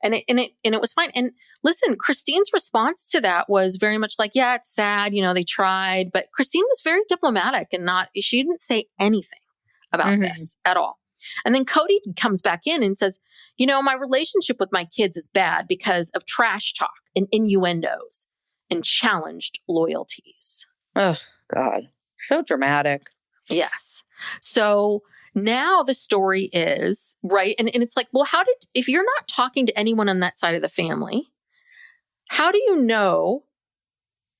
[SPEAKER 5] And it was fine. And listen, Christine's response to that was very much like, yeah, it's sad. They tried, but Christine was very diplomatic and she didn't say anything about this at all. And then Kody comes back in and says, my relationship with my kids is bad because of trash talk and innuendos and challenged loyalties.
[SPEAKER 6] Oh, God. So dramatic.
[SPEAKER 5] Yes. So now the story is, right? And it's like, well, if you're not talking to anyone on that side of the family, how do you know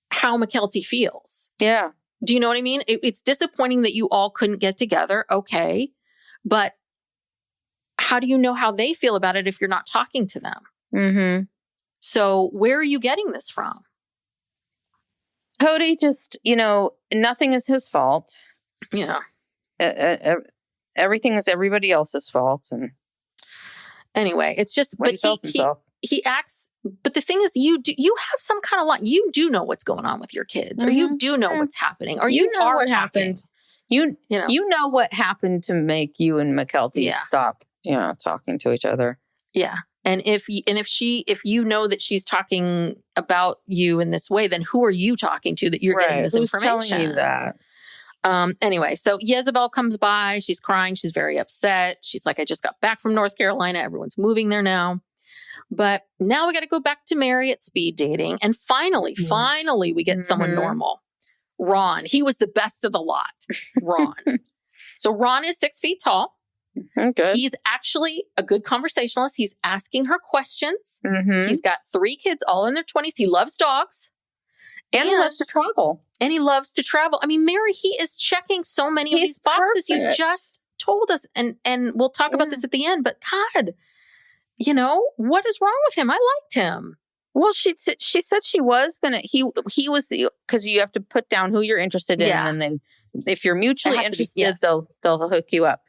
[SPEAKER 5] how Mykelti feels?
[SPEAKER 6] Yeah.
[SPEAKER 5] Do you know what I mean? It's disappointing that you all couldn't get together. Okay. But how do you know how they feel about it if you're not talking to them?
[SPEAKER 6] Mm-hmm.
[SPEAKER 5] So where are you getting this from?
[SPEAKER 6] Kody just, nothing is his fault.
[SPEAKER 5] Yeah.
[SPEAKER 6] Everything is everybody else's fault. And
[SPEAKER 5] anyway, it's just,
[SPEAKER 6] but
[SPEAKER 5] he acts, but the thing is, you have some kind of line. You do know what's going on with your kids, or you do know what's happening, or you know what happened.
[SPEAKER 6] You know what happened to make you and Mykelti stop, talking to each other.
[SPEAKER 5] Yeah. And if you know that she's talking about you in this way, then who are you talking to that you're getting this information?
[SPEAKER 6] Who's telling you that?
[SPEAKER 5] Anyway, so Jezebel comes by. She's crying. She's very upset. She's like, I just got back from North Carolina. Everyone's moving there now. But now we got to go back to Meri at speed dating. And finally, we get someone normal. Ron. He was the best of the lot. Ron. So Ron is 6 feet tall.
[SPEAKER 6] Good.
[SPEAKER 5] He's actually a good conversationalist. He's asking her questions.
[SPEAKER 6] Mm-hmm.
[SPEAKER 5] He's got 3 kids, all in their 20s. He loves dogs.
[SPEAKER 6] And he loves to travel.
[SPEAKER 5] I mean, Meri, he is checking so many of these boxes you just told us. And we'll talk about this at the end. But God, what is wrong with him? I liked him.
[SPEAKER 6] Well, she said she was gonna. He was because you have to put down who you're interested in, and then if you're mutually interested, they'll hook you up.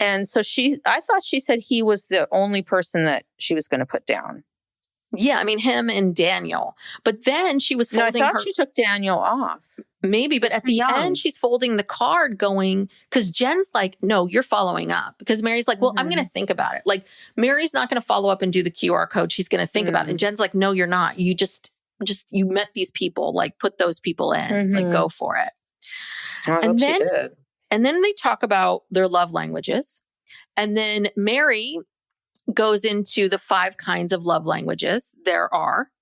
[SPEAKER 6] And so I thought she said he was the only person that she was going to put down.
[SPEAKER 5] Yeah, I mean him and Daniel. But then she was folding.
[SPEAKER 6] I thought she took Daniel off.
[SPEAKER 5] Maybe, but at the end, she's folding the card going, because Jen's like, no, you're following up. Because Meri's like, well, I'm going to think about it. Like, Meri's not going to follow up and do the QR code. She's going to think about it. And Jen's like, no, you're not. You just you met these people, like put those people in, like go for it.
[SPEAKER 6] I hope she did.
[SPEAKER 5] And then they talk about their love languages. And then Meri goes into the 5 kinds of love languages there are.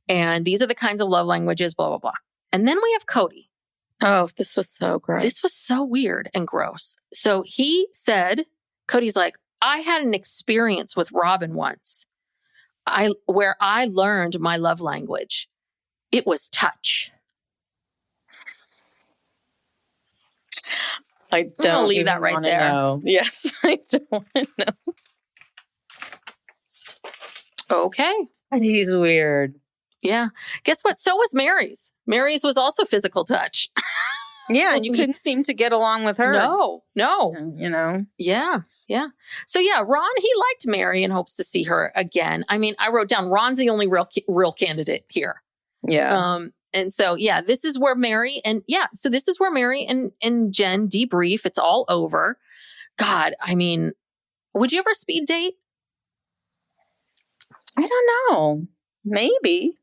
[SPEAKER 5] And these are the kinds of love languages, blah, blah, blah. And then we have Kody.
[SPEAKER 6] Oh, this was so gross.
[SPEAKER 5] This was so weird and gross. So he said, Kody's like, I had an experience with Robyn once where I learned my love language. It was touch.
[SPEAKER 6] I don't
[SPEAKER 5] leave that right there.
[SPEAKER 6] Know. Yes, I don't want to know.
[SPEAKER 5] Okay.
[SPEAKER 6] He's weird.
[SPEAKER 5] Yeah. Guess what? So was Meri's. Meri's was also physical touch.
[SPEAKER 6] Yeah, and you couldn't seem to get along with her.
[SPEAKER 5] No.
[SPEAKER 6] You know?
[SPEAKER 5] Yeah. So yeah, Ron, he liked Meri and hopes to see her again. I mean, I wrote down Ron's the only real candidate here.
[SPEAKER 6] Yeah.
[SPEAKER 5] And so, yeah, this is where Meri and Jen debrief. It's all over. God, I mean, would you ever speed date?
[SPEAKER 6] I don't know. Maybe.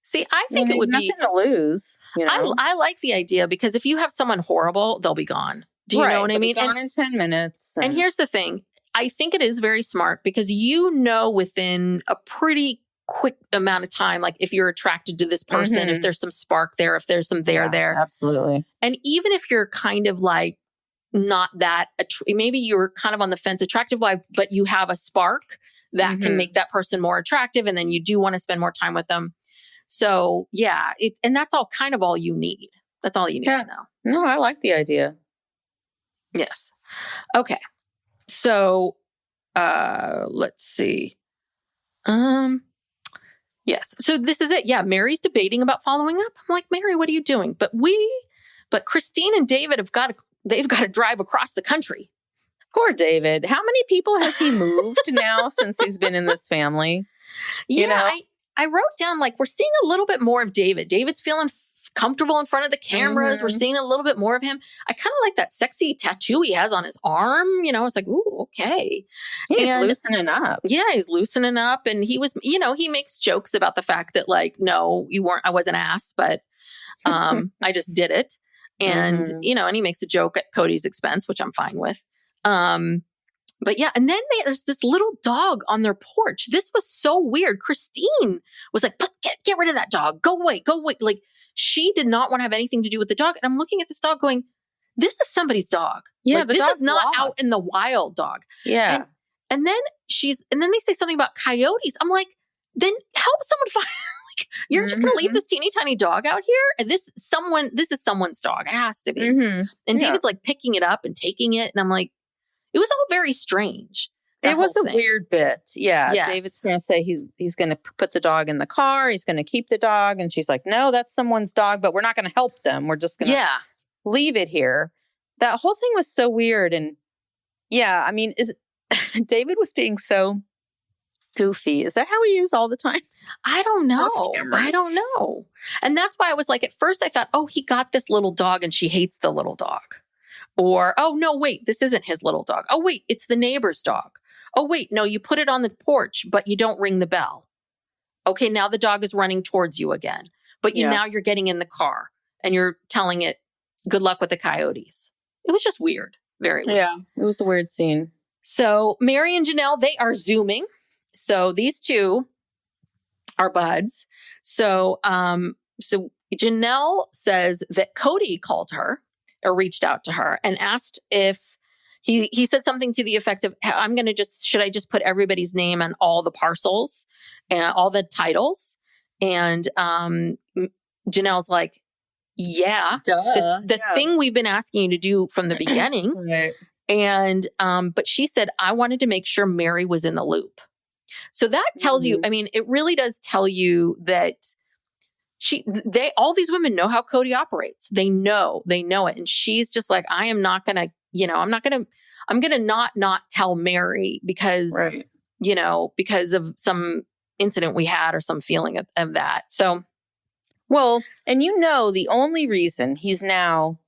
[SPEAKER 5] See, I think it would be
[SPEAKER 6] nothing to lose. You know?
[SPEAKER 5] I like the idea because if you have someone horrible, they'll be gone. Do you know what I mean?
[SPEAKER 6] Gone in 10 minutes.
[SPEAKER 5] And here's the thing. I think it is very smart because within a pretty quick amount of time, like if you're attracted to this person, if there's some spark there, if there's some there.
[SPEAKER 6] Absolutely.
[SPEAKER 5] And even if you're kind of like not that, maybe you're kind of on the fence attractive, but you have a spark that can make that person more attractive. And then you do want to spend more time with them. So yeah, and that's all you need. That's all you need to know.
[SPEAKER 6] No, I like the idea.
[SPEAKER 5] Yes. Okay. So, let's see. Yes. So this is it. Yeah. Meri's debating about following up. I'm like, Meri, what are you doing? But Christine and David they've got to drive across the country.
[SPEAKER 6] Poor David. How many people has he moved now since he's been in this family?
[SPEAKER 5] I wrote down, like, we're seeing a little bit more of David. David's feeling comfortable in front of the cameras. We're seeing a little bit more of him. I kind of like that sexy tattoo he has on his arm. It's like, ooh, okay.
[SPEAKER 6] He's loosening up.
[SPEAKER 5] Yeah, he's loosening up. And he was, he makes jokes about the fact that, like, no, I wasn't asked, but I just did it. And, and he makes a joke at Kody's expense, which I'm fine with. But yeah, and then there's this little dog on their porch. This was so weird. Christine was like, get rid of that dog. Go away. Like, she did not want to have anything to do with the dog. And I'm looking at this dog going, this is somebody's dog.
[SPEAKER 6] Yeah,
[SPEAKER 5] like, this is not out in the wild dog.
[SPEAKER 6] Yeah.
[SPEAKER 5] And then they say something about coyotes. I'm like, then help someone find, like, you're just going to leave this teeny tiny dog out here? And this is someone's dog. It has to be. And David's like picking it up and taking it. And I'm like, it was all very strange.
[SPEAKER 6] It was a weird bit. Yeah.
[SPEAKER 5] Yes.
[SPEAKER 6] David's going to say he's going to put the dog in the car. He's going to keep the dog. And she's like, no, that's someone's dog, but we're not going to help them. We're just going to leave it here. That whole thing was so weird. And yeah, I mean, David was being so goofy. Is that how he is all the time?
[SPEAKER 5] I don't know. And that's why I was like, at first I thought, oh, he got this little dog and she hates the little dog. Or, oh, no, wait, this isn't his little dog. Oh, wait, it's the neighbor's dog. Oh, wait, no, you put it on the porch, but you don't ring the bell. Okay, now the dog is running towards you again. But now you're getting in the car and you're telling it, good luck with the coyotes. It was just weird. Very weird.
[SPEAKER 6] Yeah, it was a weird scene.
[SPEAKER 5] So Meri and Janelle, they are Zooming. So these two are buds. So Janelle says that Kody called her or reached out to her and asked if he said something to the effect of, should I just put everybody's name on all the parcels and all the titles? And Janelle's like, yeah, the thing we've been asking you to do from the beginning.
[SPEAKER 6] Right.
[SPEAKER 5] And, but she said, I wanted to make sure Meri was in the loop. So that tells you, I mean, it really does tell you that all these women know how Kody operates. They know it. And she's just like, I am not going to, I'm going to not tell Meri because, because of some incident we had or some feeling of that. So.
[SPEAKER 6] Well, and the only reason he's now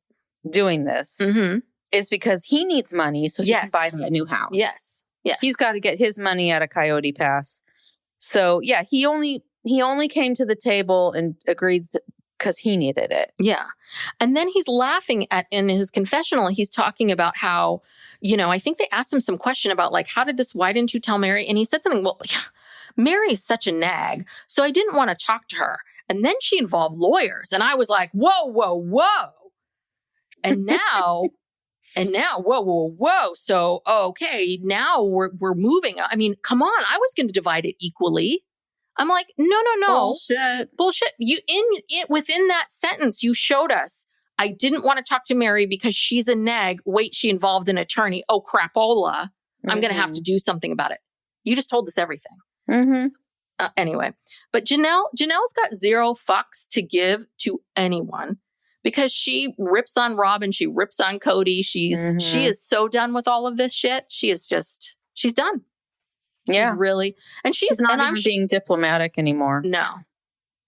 [SPEAKER 6] doing this is because he needs money so he can buy that new house.
[SPEAKER 5] Yes.
[SPEAKER 6] He's got to get his money out of Coyote Pass. So yeah, he only came to the table and agreed because he needed it.
[SPEAKER 5] Yeah. And then he's laughing in his confessional, he's talking about how, I think they asked him some question about like, why didn't you tell Meri? And he said something, well, Meri is such a nag. So I didn't want to talk to her. And then she involved lawyers. And I was like, whoa. And now, whoa. So, okay, now we're moving. I mean, come on. I was going to divide it equally. I'm like, no. Bullshit. You within that sentence, you showed us. I didn't want to talk to Meri because she's a neg. Wait, she involved an attorney. Oh, crapola. I'm going to have to do something about it. You just told us everything. Anyway, but Janelle's got zero fucks to give to anyone because she rips on Robyn. She rips on Kody. She is so done with all of this shit. She's done.
[SPEAKER 6] Yeah.
[SPEAKER 5] She's really, and
[SPEAKER 6] she's not even being diplomatic anymore.
[SPEAKER 5] No,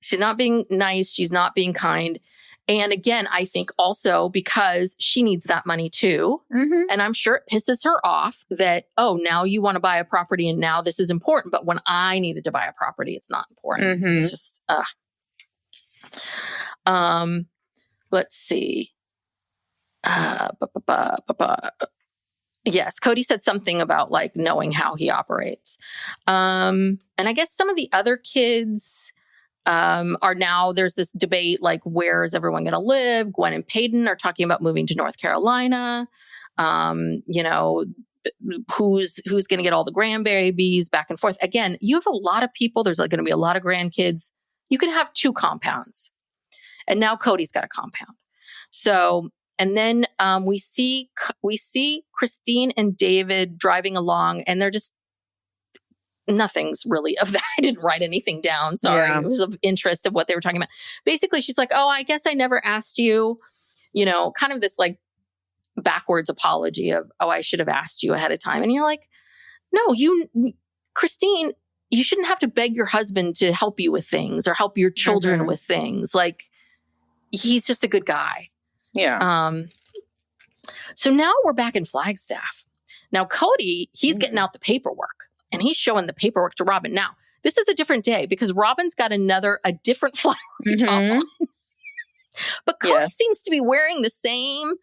[SPEAKER 5] she's not being nice. She's not being kind. And again, I think also because she needs that money too. And I'm sure it pisses her off that, oh, now you want to buy a property and now this is important. But when I needed to buy a property, it's not important. It's just, let's see. Yes, Kody said something about like knowing how he operates. And I guess some of the other kids are now, there's this debate, like, where is everyone going to live? Gwen and Peyton are talking about moving to North Carolina. Who's going to get all the grandbabies, back and forth. Again, you have a lot of people. There's like going to be a lot of grandkids. You can have 2 compounds. And now Kody's got a compound. So, and then we see Christine and David driving along, and they're just, nothing's really of that. I didn't write anything down. Sorry. Yeah. It was of interest of what they were talking about. Basically, she's like, oh, I guess I never asked you, kind of this like backwards apology of, oh, I should have asked you ahead of time. And you're like, no, Christine, you shouldn't have to beg your husband to help you with things or help your children with things. Like, he's just a good guy.
[SPEAKER 6] Yeah.
[SPEAKER 5] So now we're back in Flagstaff. Now, Kody, he's getting out the paperwork. And he's showing the paperwork to Robyn. Now, this is a different day because Robyn's got a different flowery top on. But Kody seems to be wearing the same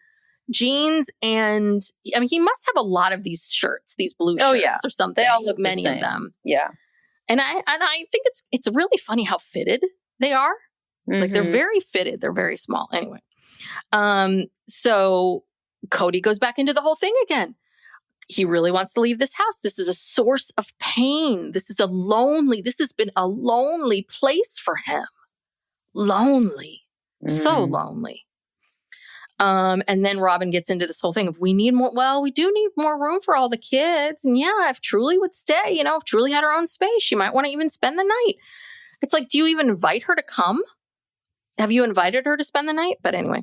[SPEAKER 5] jeans. And I mean, he must have a lot of these shirts, these blue shirts or something.
[SPEAKER 6] They all look
[SPEAKER 5] many
[SPEAKER 6] the same.
[SPEAKER 5] Of them.
[SPEAKER 6] Yeah.
[SPEAKER 5] And I think it's really funny how fitted they are. Like, they're very fitted. They're very small. Anyway. So Kody goes back into the whole thing again. He really wants to leave this house. This is a source of pain. This has been a lonely place for him. Lonely. So lonely. And then Robyn gets into this whole thing of, we need more. Well, we do need more room for all the kids. And yeah, if Truly would stay, if Truly had her own space, she might want to even spend the night. It's like, do you even invite her to come? Have you invited her to spend the night? But anyway,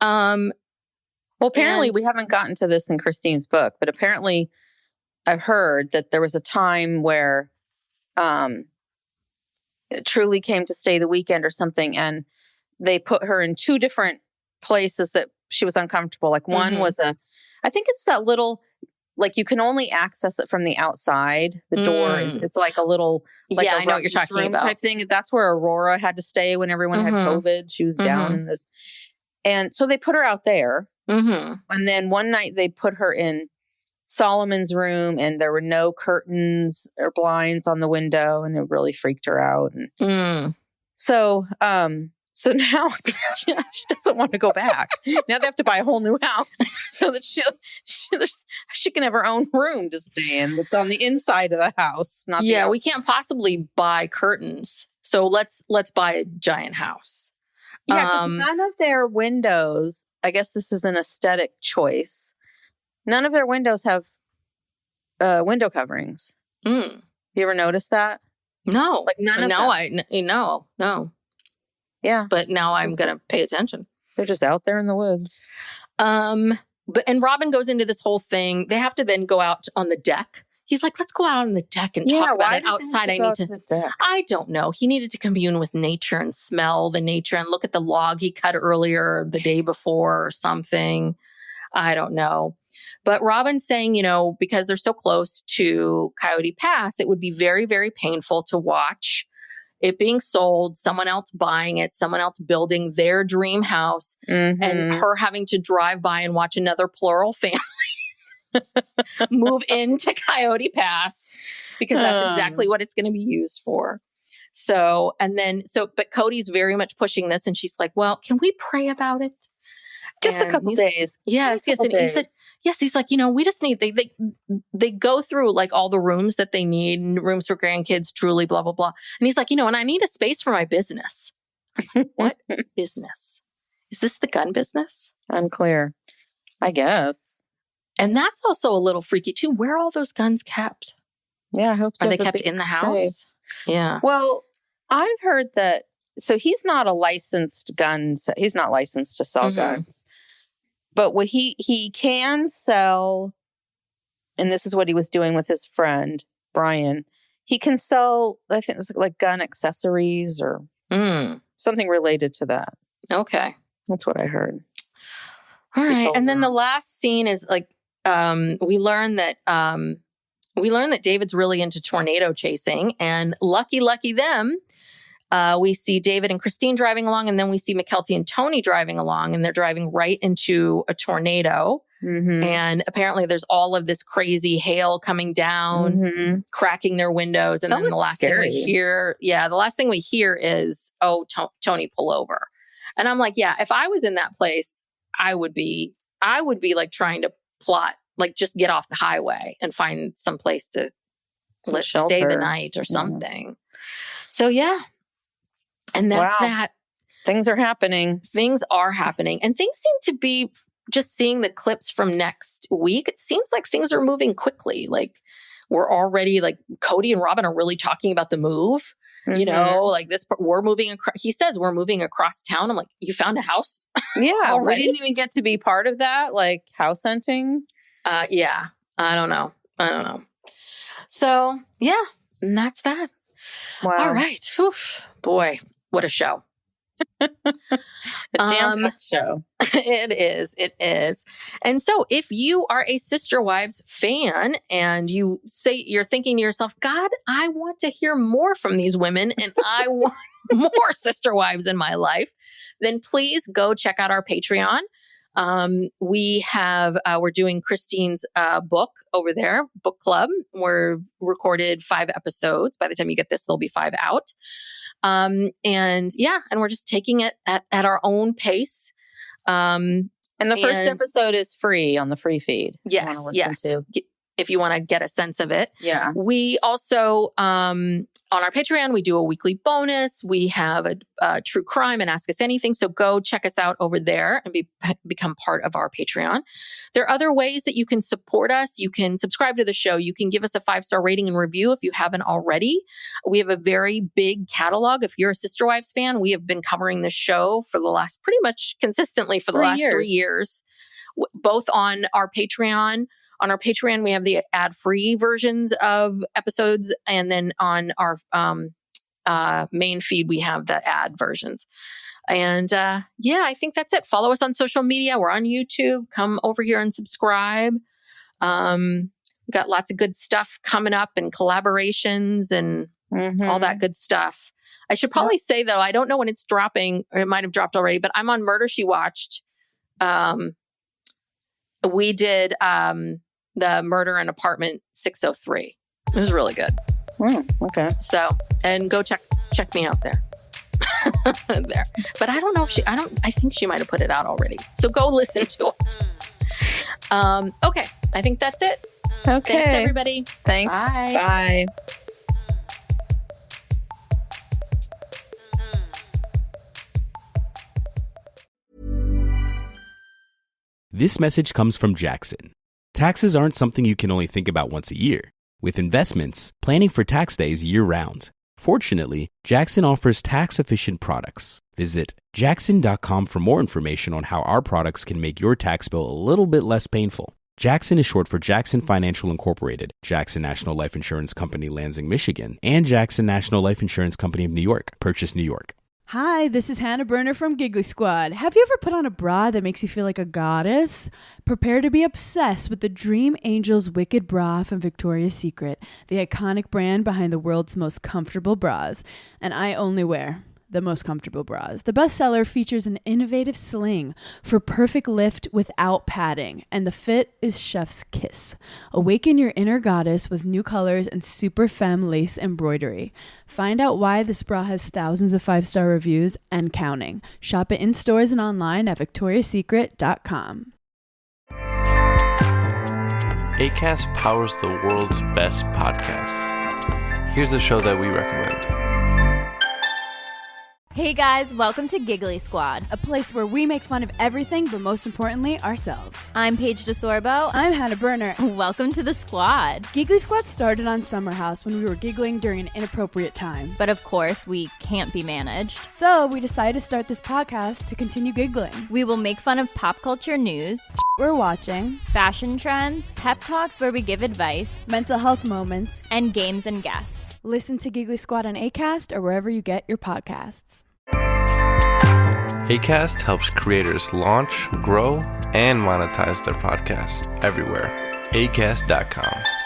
[SPEAKER 6] well, apparently we haven't gotten to this in Christine's book, but apparently I've heard that there was a time where Truly came to stay the weekend or something, and they put her in 2 different places that she was uncomfortable. Like, one was I think it's that little, like, you can only access it from the outside. The door it's like a little, like
[SPEAKER 5] I know what you're talking about
[SPEAKER 6] type thing. That's where Aurora had to stay when everyone had COVID. She was down in this. And so they put her out there. And then one night they put her in Solomon's room, and there were no curtains or blinds on the window, and it really freaked her out. And so now she doesn't want to go back. Now they have to buy a whole new house so that she can have her own room to stay in. That's on the inside of the house. Not the outside.
[SPEAKER 5] We can't possibly buy curtains. So let's buy a giant house.
[SPEAKER 6] Yeah, because none of their windows, I guess this is an aesthetic choice. None of their windows have window coverings. You ever noticed that?
[SPEAKER 5] No.
[SPEAKER 6] Like, none of them.
[SPEAKER 5] No.
[SPEAKER 6] Yeah.
[SPEAKER 5] But now I'm going to pay attention.
[SPEAKER 6] They're just out there in the woods.
[SPEAKER 5] And Robyn goes into this whole thing. They have to then go out on the deck. He's like, let's go out on the deck and talk about it outside. I don't know. He needed to commune with nature and smell the nature and look at the log he cut earlier the day before or something. I don't know. But Robyn's saying, because they're so close to Coyote Pass, it would be very, very painful to watch it being sold, someone else buying it, someone else building their dream house, and her having to drive by and watch another plural family move into Coyote Pass, because that's exactly what it's going to be used for. But Cody's very much pushing this, and she's like, well, can we pray about it?
[SPEAKER 6] Just a
[SPEAKER 5] And
[SPEAKER 6] couple days.
[SPEAKER 5] Yes, yes. And he said, yes, he's like, we just need, they go through like all the rooms that they need, rooms for grandkids, truly, blah, blah, blah. And he's like, and I need a space for my business. What business? Is this the gun business?
[SPEAKER 6] Unclear, I guess.
[SPEAKER 5] And that's also a little freaky too. Where are all those guns kept?
[SPEAKER 6] Yeah, I hope so.
[SPEAKER 5] Are they kept in the house? Yeah.
[SPEAKER 6] Well, I've heard that. So he's not a licensed he's not licensed to sell guns. But what he can sell, and this is what he was doing with his friend, Brian, he can sell, I think it's like gun accessories or something related to that.
[SPEAKER 5] Okay.
[SPEAKER 6] That's what I heard.
[SPEAKER 5] All right. And then the last scene is like, we learn that David's really into tornado chasing, and lucky them. We see David and Christine driving along, and then we see Mykelti and Tony driving along, and they're driving right into a tornado. And apparently there's all of this crazy hail coming down, cracking their windows. And then the last thing we hear, the last thing we hear is, Tony, pull over. And I'm like, yeah, if I was in that place, I would be like trying to plot, like just get off the highway and find some place to stay the night or something. So yeah. And that's that.
[SPEAKER 6] Things are happening.
[SPEAKER 5] Things are happening. And things seem to be, just seeing the clips from next week, it seems like things are moving quickly. Like we're already like Kody and Robyn are really talking about the move. Like this, we're moving across. He says we're moving across town. I'm like, you found a house?
[SPEAKER 6] Yeah. We didn't even get to be part of that, like house hunting.
[SPEAKER 5] Yeah. I don't know. So yeah, and that's that.
[SPEAKER 6] Wow.
[SPEAKER 5] All right. Oof. Boy, what a show.
[SPEAKER 6] A jam-packed show.
[SPEAKER 5] It is. And so if you are a Sister Wives fan and you're thinking to yourself, God, I want to hear more from these women and I want more Sister Wives in my life, then please go check out our Patreon. We're doing Christine's book over there, book club. We're recorded 5 episodes. By the time you get this, there'll be 5 out. And we're just taking it at our own pace. And
[SPEAKER 6] the first episode is free on the free feed.
[SPEAKER 5] Yes. If you want to get a sense of it.
[SPEAKER 6] Yeah.
[SPEAKER 5] We also, on our Patreon, we do a weekly bonus. We have a true crime and Ask Us Anything. So go check us out over there and become part of our Patreon. There are other ways that you can support us. You can subscribe to the show. You can give us a 5-star rating and review if you haven't already. We have a very big catalog. If you're a Sister Wives fan, we have been covering this show for the last, pretty much consistently for the last 3 years, both on our Patreon. On our Patreon, we have the ad-free versions of episodes. And then on our main feed, we have the ad versions. And I think that's it. Follow us on social media. We're on YouTube. Come over here and subscribe. We've got lots of good stuff coming up and collaborations and all that good stuff. I should probably say, though, I don't know when it's dropping, or it might have dropped already, but I'm on Murder, She Watched. We did the Murder in Apartment 603. It was really good.
[SPEAKER 6] Okay.
[SPEAKER 5] So, and go check me out there. There. But I don't know if I think she might have put it out already. So go listen to it. Okay. I think that's it.
[SPEAKER 6] Okay.
[SPEAKER 5] Thanks, everybody.
[SPEAKER 6] Thanks.
[SPEAKER 5] Bye.
[SPEAKER 6] Bye.
[SPEAKER 1] This message comes from Jackson. Taxes aren't something you can only think about once a year. With investments, planning for tax day is year-round. Fortunately, Jackson offers tax-efficient products. Visit jackson.com for more information on how our products can make your tax bill a little bit less painful. Jackson is short for Jackson Financial Incorporated, Jackson National Life Insurance Company, Lansing, Michigan, and Jackson National Life Insurance Company of New York, Purchase, New York.
[SPEAKER 7] Hi, this is Hannah Berner from Giggly Squad. Have you ever put on a bra that makes you feel like a goddess? Prepare to be obsessed with the Dream Angel's Wicked Bra from Victoria's Secret, the iconic brand behind the world's most comfortable bras. And I only wear the most comfortable bras. The bestseller features an innovative sling for perfect lift without padding, and the fit is chef's kiss. Awaken your inner goddess with new colors and super femme lace embroidery. Find out why this bra has thousands of 5-star reviews and counting. Shop it in stores and online at victoriasecret.com.
[SPEAKER 8] Acast powers the world's best podcasts. Here's a show that we recommend.
[SPEAKER 9] Hey guys, welcome to Giggly Squad.
[SPEAKER 7] A place where we make fun of everything, but most importantly, ourselves.
[SPEAKER 9] I'm Paige DeSorbo.
[SPEAKER 7] I'm Hannah Berner.
[SPEAKER 9] Welcome to the squad.
[SPEAKER 7] Giggly Squad started on Summer House when we were giggling during an inappropriate time.
[SPEAKER 9] But of course, we can't be managed.
[SPEAKER 7] So we decided to start this podcast to continue giggling.
[SPEAKER 9] We will make fun of pop culture news,
[SPEAKER 7] we're watching,
[SPEAKER 9] fashion trends, pep talks where we give advice,
[SPEAKER 7] mental health moments,
[SPEAKER 9] and games and guests.
[SPEAKER 7] Listen to Giggly Squad on Acast or wherever you get your podcasts.
[SPEAKER 8] Acast helps creators launch, grow, and monetize their podcasts everywhere. Acast.com.